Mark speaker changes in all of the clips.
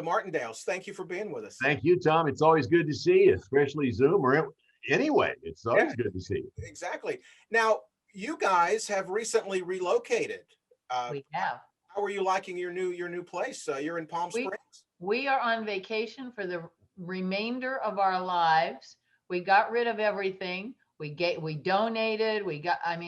Speaker 1: Martindales. Thank you for being with us.
Speaker 2: Thank you, Tom. It's always good to see you, especially Zoom or anyway. It's always good to see you.
Speaker 1: Exactly. Now, you guys have recently relocated.
Speaker 3: We have.
Speaker 1: How are you liking your new place? You're in Palm Springs.
Speaker 3: We are on vacation for the remainder of our lives. We got rid of everything. We donated.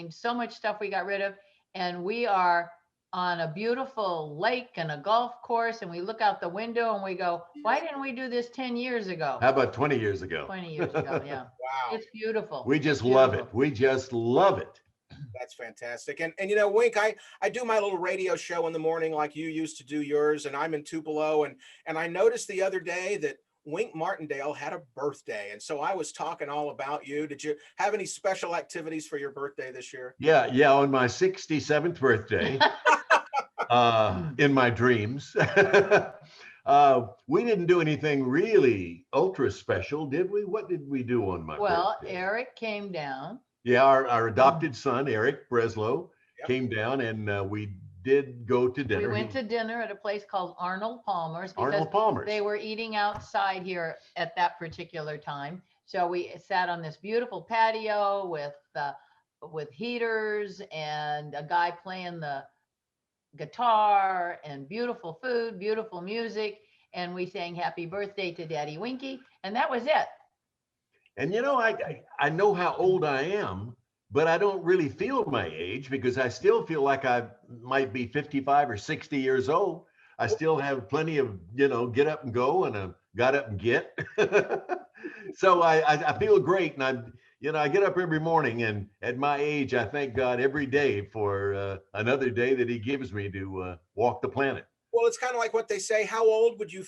Speaker 3: So much stuff we got rid of, and we are on a beautiful lake and a golf course, and we look out the window and we go, why didn't we do this 10 years ago?
Speaker 2: How about 20 years ago?
Speaker 3: 20 years ago, yeah.
Speaker 1: Wow.
Speaker 3: It's beautiful.
Speaker 2: We just love it. We just love it.
Speaker 1: That's fantastic. And you know, Wink, I do my little radio show in the morning like you used to do yours, and I'm in Tupelo, and I noticed the other day that Wink Martindale had a birthday, and so I was talking all about you. Did you have any special activities for your birthday this year?
Speaker 2: Yeah, on my 67th birthday, in my dreams, we didn't do anything really ultra special, did we? What did we do on my birthday?
Speaker 3: Eric came down.
Speaker 2: Yeah, our adopted son, Eric Breslow, came down, and we did go to dinner.
Speaker 3: We went to dinner at a place called Arnold Palmer's because
Speaker 2: Arnold Palmer's.
Speaker 3: They were eating outside here at that particular time. So we sat on this beautiful patio with heaters and a guy playing the guitar and beautiful food, beautiful music. And we sang happy birthday to Daddy Winky. And that was it.
Speaker 2: And you know, I know how old I am, but I don't really feel my age because I still feel like I might be 55 or 60 years old. I still have plenty of, get up and go and a got up and get. So I feel great. And I get up every morning, and at my age, I thank God every day for another day that he gives me to walk the planet.
Speaker 1: Well, it's kind of like what they say. How old would you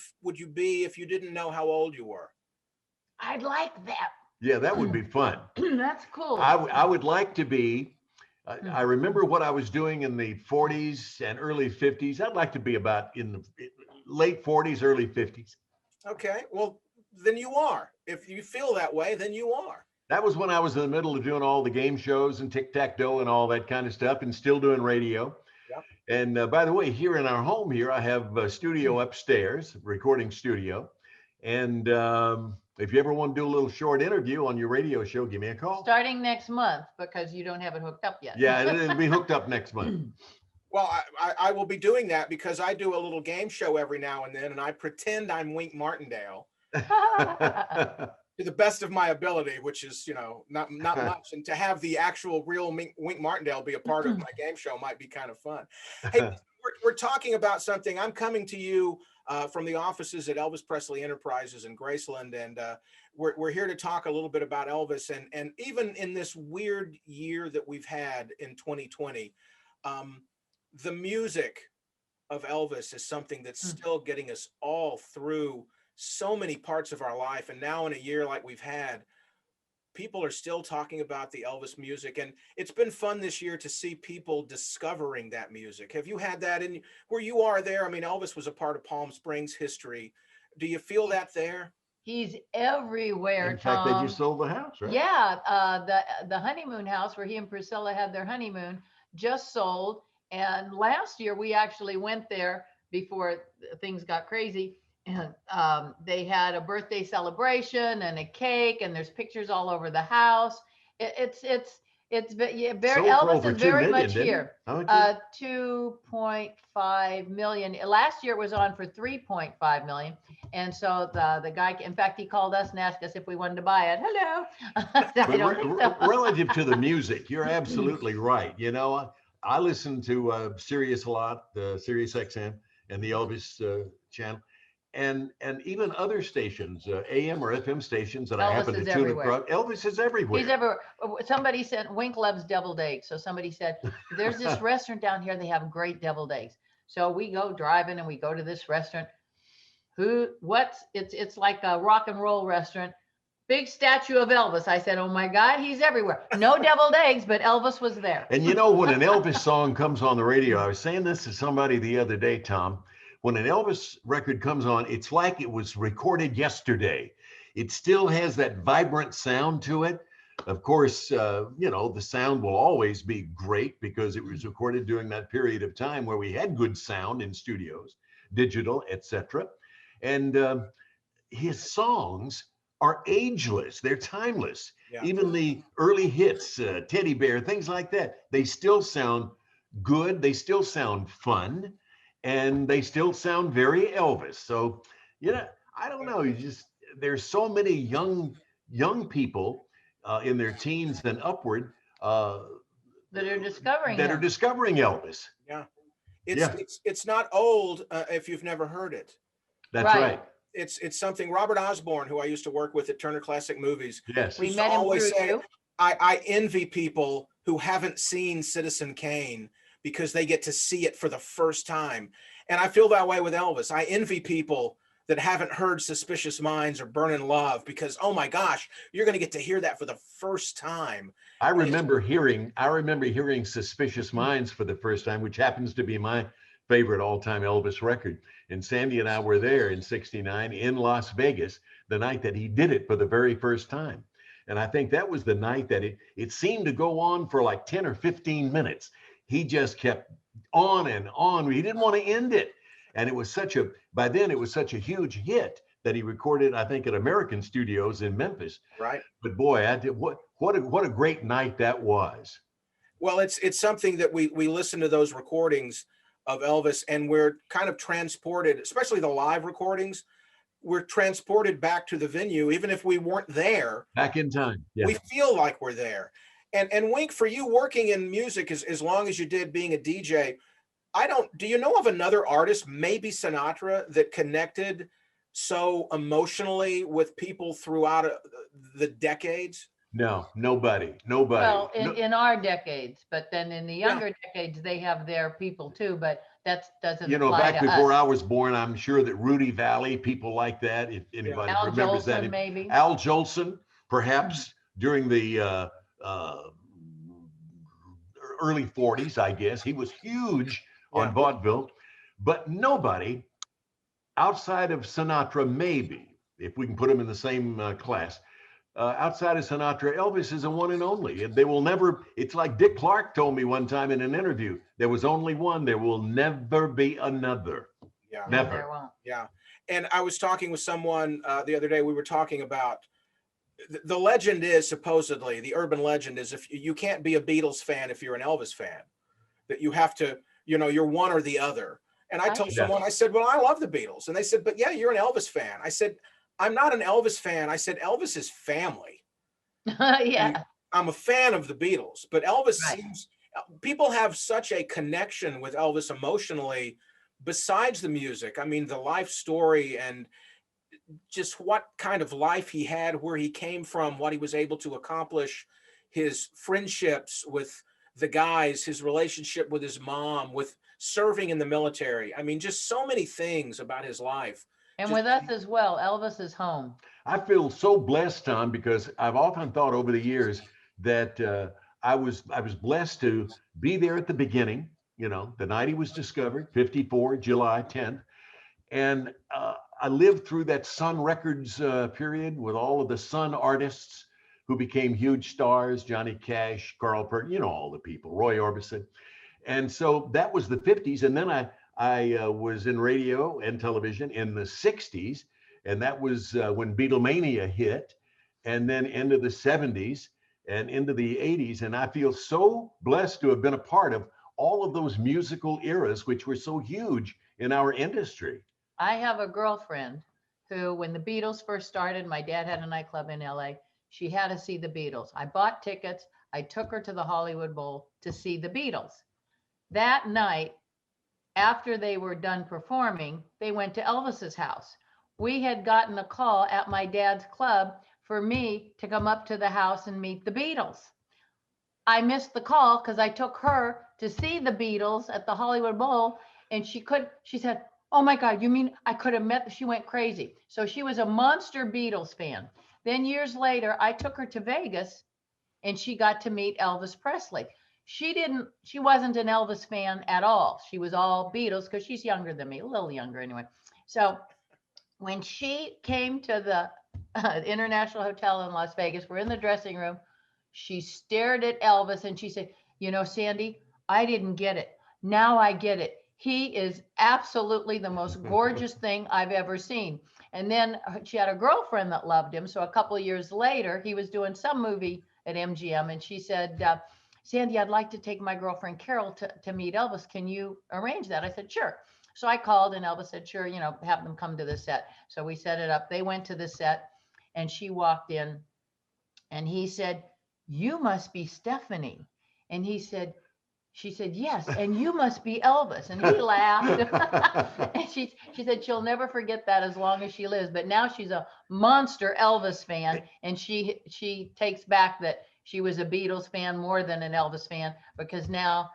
Speaker 1: be if you didn't know how old you were?
Speaker 3: I'd like that.
Speaker 2: Yeah, that would be fun.
Speaker 3: That's cool.
Speaker 2: I would like to be, I remember what I was doing in the 40s and early 50s. I'd like to be about in the late 40s, early 50s.
Speaker 1: Okay, well, then you are. If you feel that way, then you are.
Speaker 2: That was when I was in the middle of doing all the game shows and tic-tac-toe and all that kind of stuff, and still doing radio.
Speaker 1: Yep.
Speaker 2: And by the way, here in our home here, I have a studio upstairs, recording studio. And if you ever want to do a little short interview on your radio show, give me a call.
Speaker 3: Starting next month, because you don't have it hooked up yet.
Speaker 2: Yeah, it'll be hooked up next month.
Speaker 1: Well, I will be doing that because I do a little game show every now and then, and I pretend I'm Wink Martindale to the best of my ability, which is, not much. And to have the actual real Wink Martindale be a part of my game show might be kind of fun. Hey, we're talking about something. I'm coming to you from the offices at Elvis Presley Enterprises in Graceland, and we're here to talk a little bit about Elvis. And even in this weird year that we've had in 2020, the music of Elvis is something that's still getting us all through so many parts of our life. And now in a year like we've had, people are still talking about the Elvis music, and it's been fun this year to see people discovering that music. Have you had that in where you are there? I mean, Elvis was a part of Palm Springs history. Do you feel that there?
Speaker 3: He's everywhere,
Speaker 2: In fact,
Speaker 3: Tom.
Speaker 2: they just sold the house, right?
Speaker 3: Yeah, the honeymoon house where he and Priscilla had their honeymoon just sold. And last year we actually went there before things got crazy. And they had a birthday celebration and a cake, and there's pictures all over the house. It's very Elvis is very much here. 2.5 million. Last year it was on for 3.5 million. And so the guy, in fact, he called us and asked us if we wanted to buy it. Hello. I don't think so.
Speaker 2: Relative to the music, you're absolutely right. I listen to Sirius a lot, Sirius XM and the Elvis channel. And even other stations, AM or FM stations that I happen to tune across. Elvis is everywhere.
Speaker 3: He's everywhere. Somebody said Wink loves deviled eggs. So somebody said, there's this restaurant down here. They have great deviled eggs. So we go driving and we go to this restaurant. It's like a rock and roll restaurant. Big statue of Elvis. I said, oh my God, he's everywhere. No deviled eggs, but Elvis was there.
Speaker 2: And when an Elvis song comes on the radio, I was saying this to somebody the other day, Tom. When an Elvis record comes on, it's like it was recorded yesterday. It still has that vibrant sound to it. Of course, the sound will always be great because it was recorded during that period of time where we had good sound in studios, digital, etc. And his songs are ageless. They're timeless.
Speaker 1: Yeah.
Speaker 2: Even the early hits, Teddy Bear, things like that, they still sound good. They still sound fun, and they still sound very Elvis. So, you know, I don't know. You just there's so many young people in their teens and upward
Speaker 3: that are discovering
Speaker 2: that are
Speaker 3: him.
Speaker 2: discovering Elvis.
Speaker 1: Yeah.
Speaker 2: Yeah.
Speaker 1: It's not old if you've never heard it.
Speaker 2: That's
Speaker 3: Right.
Speaker 2: right.
Speaker 1: It's something Robert Osborne, who I used to work with at Turner Classic Movies,
Speaker 2: Yes.
Speaker 3: We
Speaker 1: used
Speaker 3: met
Speaker 1: to
Speaker 3: him
Speaker 1: always
Speaker 3: through
Speaker 1: say,
Speaker 3: you.
Speaker 1: I envy people who haven't seen Citizen Kane because they get to see it for the first time. And I feel that way with Elvis. I envy people that haven't heard Suspicious Minds or Burnin' Love because, oh my gosh, you're going to get to hear that for the first time.
Speaker 2: I remember hearing Suspicious Minds for the first time, which happens to be my favorite all-time Elvis record. And Sandy and I were there in '69 in Las Vegas, the night that he did it for the very first time. And I think that was the night that it seemed to go on for like 10 or 15 minutes. He just kept on and on. He didn't want to end it. And it was by then it was such a huge hit that he recorded, I think, at American Studios in Memphis.
Speaker 1: Right.
Speaker 2: But boy, what a great night that was.
Speaker 1: Well, it's something that we listen to those recordings of Elvis and we're kind of transported, especially the live recordings. We're transported back to the venue, even if we weren't there.
Speaker 2: Back in time. Yeah.
Speaker 1: We feel like we're there. And Wink, for you working in music as long as you did, being a DJ, do you know of another artist, maybe Sinatra, that connected so emotionally with people throughout the decades?
Speaker 2: No, nobody.
Speaker 3: Well,
Speaker 2: No,
Speaker 3: in our decades, but then in the younger decades, they have their people too, but that doesn't apply
Speaker 2: back
Speaker 3: to
Speaker 2: before
Speaker 3: us.
Speaker 2: I was born, I'm sure that Rudy Valley, people like that, if anybody
Speaker 3: Al
Speaker 2: remembers that.
Speaker 3: Jolson, maybe.
Speaker 2: Al Jolson, perhaps during the early 40s, I guess. He was huge on vaudeville, but nobody outside of Sinatra, maybe, if we can put him in the same class, outside of Sinatra, Elvis is a one and only. They will never, it's like Dick Clark told me one time in an interview, there was only one, there will never be another.
Speaker 1: Yeah.
Speaker 3: No,
Speaker 2: Never.
Speaker 3: there won't.
Speaker 1: Yeah. And I was talking with someone the other day, we were talking about the legend is supposedly, the urban legend is if you can't be a Beatles fan if you're an Elvis fan, that you have to, you're one or the other. And I told someone, I said, well, I love the Beatles. And they said, but yeah, you're an Elvis fan. I said, I'm not an Elvis fan. I said, Elvis is family.
Speaker 3: Yeah.
Speaker 1: I'm a fan of the Beatles, but Elvis seems, people have such a connection with Elvis emotionally besides the music. I mean, the life story and just what kind of life he had, where he came from, what he was able to accomplish, his friendships with the guys, his relationship with his mom, with serving in the military. I mean, just so many things about his life.
Speaker 3: And with us as well, Elvis is home.
Speaker 2: I feel so blessed, Tom, because I've often thought over the years that I was blessed to be there at the beginning, the night he was discovered, 54, July 10th. And I lived through that Sun Records period with all of the Sun artists who became huge stars, Johnny Cash, Carl Perkins, all the people, Roy Orbison. And so that was the 50s. And then I was in radio and television in the 60s. And that was when Beatlemania hit, and then into the 70s and into the 80s. And I feel so blessed to have been a part of all of those musical eras, which were so huge in our industry.
Speaker 3: I have a girlfriend who, when the Beatles first started, my dad had a nightclub in LA. She had to see the Beatles. I bought tickets. I took her to the Hollywood Bowl to see the Beatles. That night, after they were done performing, they went to Elvis's house. We had gotten a call at my dad's club for me to come up to the house and meet the Beatles. I missed the call because I took her to see the Beatles at the Hollywood Bowl, and she said, oh my God, you mean I could have met, she went crazy. So she was a monster Beatles fan. Then years later, I took her to Vegas and she got to meet Elvis Presley. She wasn't an Elvis fan at all. She was all Beatles because she's younger than me, a little younger anyway. So when she came to the International Hotel in Las Vegas, we're in the dressing room. She stared at Elvis and she said, Sandy, I didn't get it. Now I get it. He is absolutely the most gorgeous thing I've ever seen. And then she had a girlfriend that loved him. So a couple of years later, he was doing some movie at MGM, and she said, Sandy, I'd like to take my girlfriend Carol to meet Elvis. Can you arrange that? I said, sure. So I called, and Elvis said, sure, have them come to the set. So we set it up. They went to the set, and she walked in, and he said, you must be Stephanie. And she said, yes, and you must be Elvis. And he laughed. And she said she'll never forget that as long as she lives. But now she's a monster Elvis fan. And she takes back that she was a Beatles fan more than an Elvis fan, because now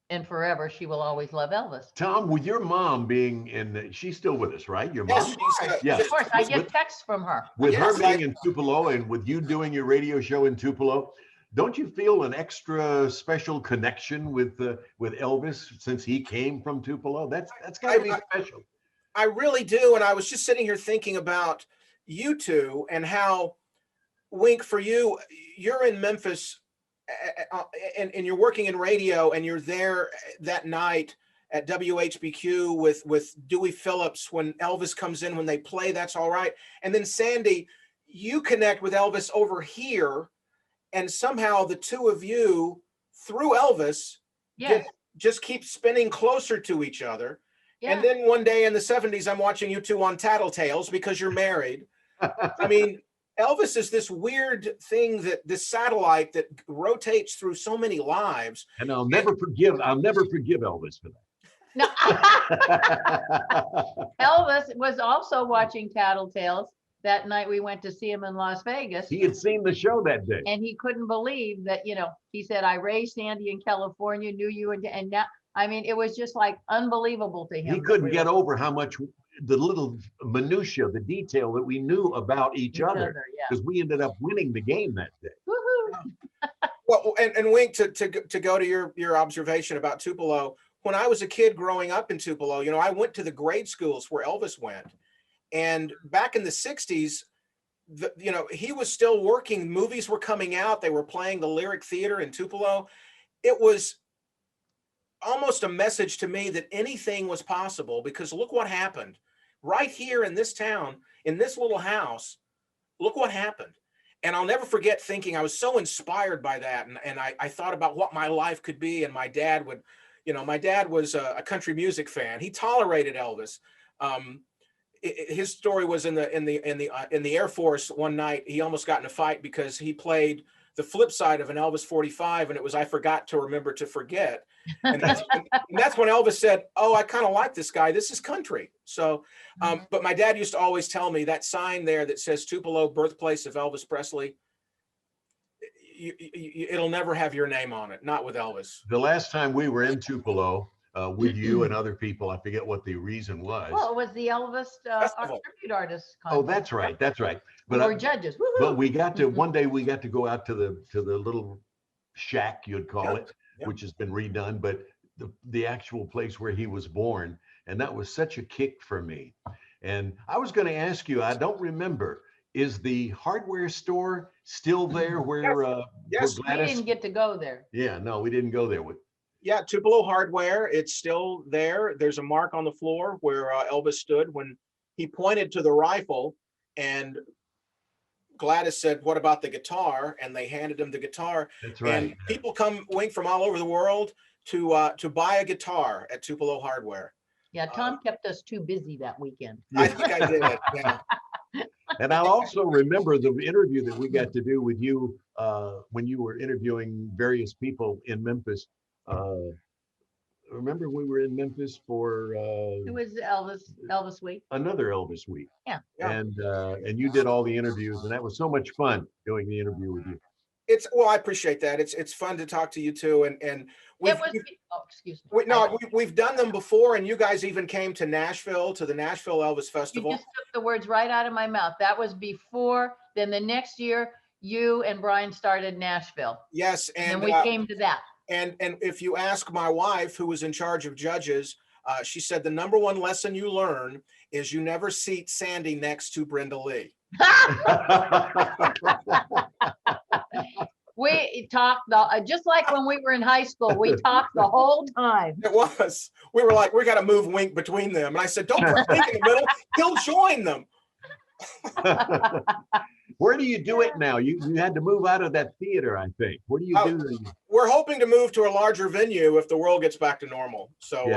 Speaker 3: and forever she will always love Elvis.
Speaker 2: Tom, with your mom being she's still with us, right? Your mom?
Speaker 3: Yes, of course. I get texts from her.
Speaker 2: With her being in Tupelo and with you doing your radio show in Tupelo, don't you feel an extra special connection with Elvis since he came from Tupelo? That's got to be special.
Speaker 1: I really do. And I was just sitting here thinking about you two and how, Wink, for you, you're in Memphis and you're working in radio, and you're there that night at WHBQ with Dewey Phillips when Elvis comes in, when they play That's All Right. And then Sandy, you connect with Elvis over here, and somehow the two of you, through Elvis, just keep spinning closer to each other. Yeah. And then one day in the 70s, I'm watching you two on Tattletales because you're married. I mean, Elvis is this weird thing, this satellite that rotates through so many lives.
Speaker 2: And I'll never forgive Elvis for that.
Speaker 3: No. Elvis was also watching Tattletales that night. We went to see him in Las Vegas.
Speaker 2: He had seen the show that day.
Speaker 3: And he couldn't believe that, he said, I raised Sandy in California, knew you. And now, I mean, it was just like unbelievable to him.
Speaker 2: He couldn't get over how much the little minutia, the detail that we knew about each other, because we ended up winning the game that day.
Speaker 3: Woohoo!
Speaker 1: Well, and Wink, to go to your observation about Tupelo, when I was a kid growing up in Tupelo, I went to the grade schools where Elvis went. And back in the 60s, he was still working. Movies were coming out. They were playing the Lyric Theater in Tupelo. It was almost a message to me that anything was possible, because look what happened right here in this town, in this little house. Look what happened. And I'll never forget thinking, I was so inspired by that. And I thought about what my life could be. And my dad was a country music fan. He tolerated Elvis. His story was in the Air Force. One night he almost got in a fight because he played the flip side of an Elvis 45, and it was I Forgot to Remember to Forget. And that's when Elvis said, oh, I kind of like this guy. This is country. So, but my dad used to always tell me that sign there that says Tupelo, birthplace of Elvis Presley, it'll never have your name on it, not with Elvis.
Speaker 2: The last time we were in Tupelo with you and other people, I forget what the reason was.
Speaker 3: Well, it was the Elvis tribute artist contest.
Speaker 2: Oh, that's right. That's right.
Speaker 3: But we were judges. Woo-hoo.
Speaker 2: But we got to one day we got to go out to the little shack, you'd call it, which has been redone, but the actual place where he was born, and that was such a kick for me. And I was going to ask you, I don't remember, is the hardware store still there where
Speaker 1: yes.
Speaker 3: We didn't get to go there.
Speaker 2: Yeah, no, we didn't go there.
Speaker 1: Yeah, Tupelo Hardware, it's still there. There's a mark on the floor where Elvis stood when he pointed to the rifle, and Gladys said, what about the guitar? And they handed him the guitar.
Speaker 2: That's right.
Speaker 1: And people come, Wink, from all over the world to buy a guitar at Tupelo Hardware.
Speaker 3: Yeah, Tom kept us too busy that weekend.
Speaker 1: I think I did, yeah.
Speaker 2: And I also remember the interview that we got to do with you when you were interviewing various people in Memphis. Remember we were in Memphis for
Speaker 3: it was Elvis week.
Speaker 2: Another Elvis week.
Speaker 3: Yeah.
Speaker 2: And you did all the interviews, and that was so much fun doing the interview with you.
Speaker 1: I appreciate that. It's fun to talk to you too, and
Speaker 3: excuse me.
Speaker 1: We've done them before, and you guys even came to Nashville to the Nashville Elvis Festival.
Speaker 3: You just took the words right out of my mouth. That was before. Then the next year, you and Brian started Nashville.
Speaker 1: Yes,
Speaker 3: and we came to that.
Speaker 1: And if you ask my wife, who was in charge of judges, she said the number one lesson you learn is you never seat Sandy next to Brenda Lee.
Speaker 3: We talked just like when we were in high school. We talked the whole time.
Speaker 1: It was. We were like, we got to move Wink between them. And I said, don't put Wink in the middle. He'll join them.
Speaker 2: Where do you do it now? You had to move out of that theater, I think. What do you do?
Speaker 1: We're hoping to move to a larger venue if the world gets back to normal. So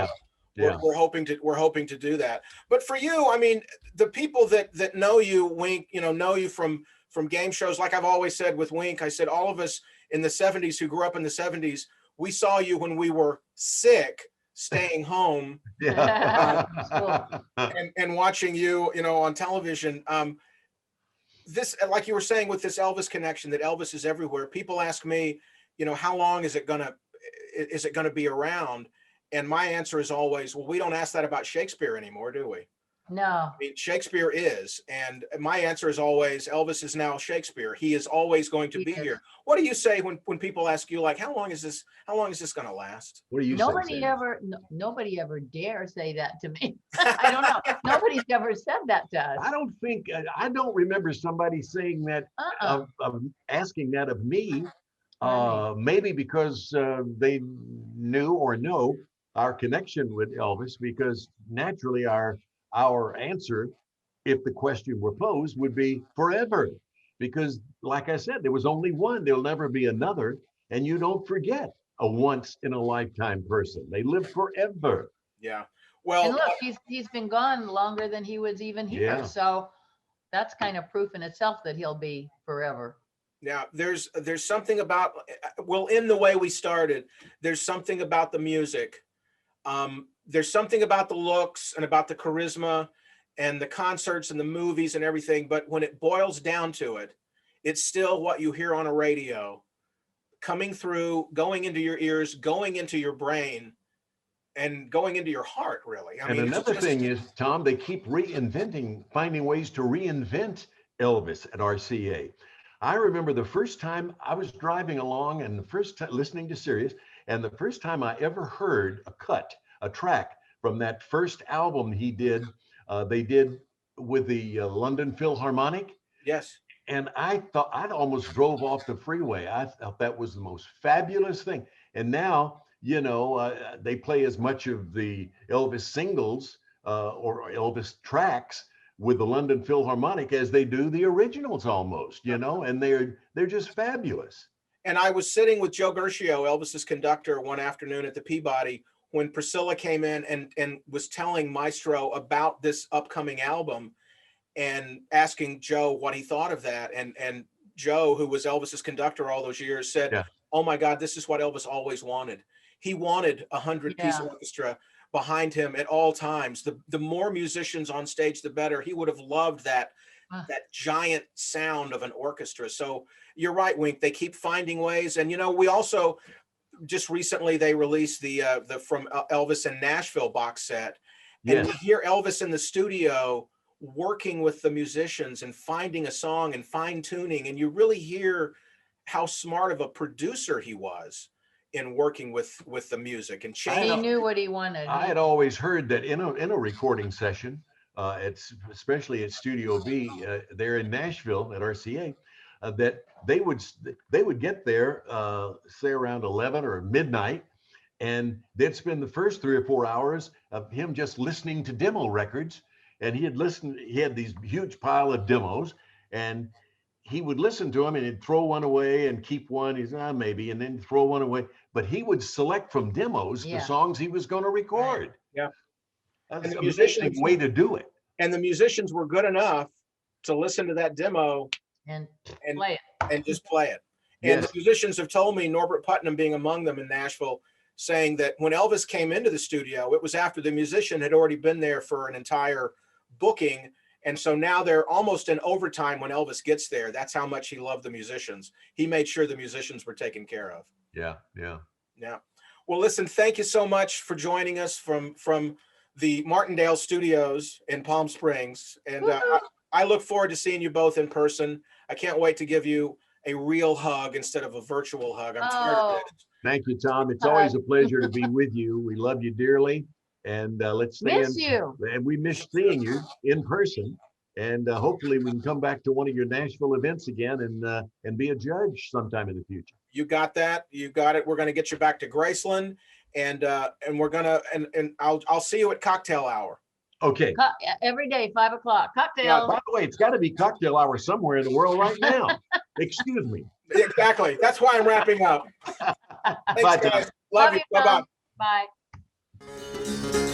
Speaker 2: Yeah.
Speaker 1: we're hoping to do that. But for you, I mean, the people that know you, Wink, know you from game shows. Like I've always said with Wink, I said all of us in the 70s who grew up in the 70s, we saw you when we were sick, staying home,
Speaker 2: Yeah.
Speaker 1: and watching you, on television. This, like you were saying with this Elvis connection, that Elvis is everywhere. People ask me, how long is it gonna be around? And my answer is always, well, we don't ask that about Shakespeare anymore, do we?
Speaker 3: No.
Speaker 1: I mean, Shakespeare is, and my answer is always, Elvis is now Shakespeare. He is always going to be here. What do you say when people ask you, like, how long is this going to last?
Speaker 2: What do you
Speaker 3: Nobody
Speaker 2: say?
Speaker 3: nobody ever dare say that to me. I don't know. Nobody's ever said that to us.
Speaker 2: I don't remember somebody saying that, of asking that of me. Maybe because they knew or know our connection with Elvis, because naturally our answer, if the question were posed, would be forever. Because like I said, there was only one, there'll never be another. And you don't forget a once in a lifetime person. They live forever.
Speaker 1: Yeah. Well,
Speaker 3: and look, he's been gone longer than he was even here.
Speaker 2: Yeah.
Speaker 3: So that's kind of proof in itself that he'll be forever.
Speaker 1: Yeah, there's something about, we'll end the way we started. There's something about the music. There's something about the looks and about the charisma and the concerts and the movies and everything. But when it boils down to it, it's still what you hear on a radio coming through, going into your ears, going into your brain, and going into your heart, really. I mean,
Speaker 2: another thing is, Tom, they keep finding ways to reinvent Elvis at RCA. I remember the first time I was driving along and listening to Sirius, and the first time I ever heard a track from that first album he did, they did with the London Philharmonic.
Speaker 1: Yes.
Speaker 2: And I thought I'd almost drove off the freeway. I thought that was the most fabulous thing. And now, they play as much of the Elvis singles or Elvis tracks with the London Philharmonic as they do the originals almost, and they're just fabulous.
Speaker 1: And I was sitting with Joe Gershio, Elvis's conductor, one afternoon at the Peabody when Priscilla came in and was telling Maestro about this upcoming album and asking Joe what he thought of that. And Joe, who was Elvis's conductor all those years, said,
Speaker 2: Yeah.
Speaker 1: Oh my God, this is what Elvis always wanted. He wanted a 100-piece orchestra behind him at all times. The more musicians on stage, the better. He would have loved that giant sound of an orchestra. So you're right, Wink. They keep finding ways. And, we also just recently, they released the From Elvis in Nashville box set. And we hear Elvis in the studio working with the musicians and finding a song and fine tuning. And you really hear how smart of a producer he was in working with the music and changing.
Speaker 3: He knew what he wanted.
Speaker 2: I had always heard that in a recording session, especially at Studio B there in Nashville at RCA, that they would get there say around 11 or midnight, and they'd spend the first 3 or 4 hours of him just listening to demo records. And he had these huge pile of demos, and he would listen to them and he'd throw one away and keep one. He's maybe, and then throw one away. But he would select from demos the songs he was going to record.
Speaker 1: Right. Yeah.
Speaker 2: That's an amazing way to do it.
Speaker 1: And the musicians were good enough to listen to that demo
Speaker 3: and play it.
Speaker 1: And just play it. And the musicians have told me, Norbert Putnam being among them in Nashville, saying that when Elvis came into the studio, it was after the musician had already been there for an entire booking. And so now they're almost in overtime when Elvis gets there. That's how much he loved the musicians. He made sure the musicians were taken care of.
Speaker 2: Yeah.
Speaker 1: Well, listen, thank you so much for joining us from the Martindale studios in Palm Springs. And I look forward to seeing you both in person. I can't wait to give you a real hug instead of a virtual hug. I'm tired of it.
Speaker 2: Thank you, Tom. It's always a pleasure to be with you. We love you dearly. And let's stay
Speaker 3: miss you.
Speaker 2: And we miss seeing you in person. And hopefully we can come back to one of your Nashville events again and be a judge sometime in the future.
Speaker 1: You got that. You got it. We're going to get you back to Graceland, and we're gonna and I'll see you at cocktail hour.
Speaker 2: Okay.
Speaker 3: Every day, 5 o'clock. Cocktail.
Speaker 2: Yeah, by the way, it's got to be cocktail hour somewhere in the world right now. Excuse me.
Speaker 1: Exactly. That's why I'm wrapping up. Thanks,
Speaker 2: Bye,
Speaker 1: guys.
Speaker 2: Tom.
Speaker 1: Love you. Bye-bye.
Speaker 3: Bye.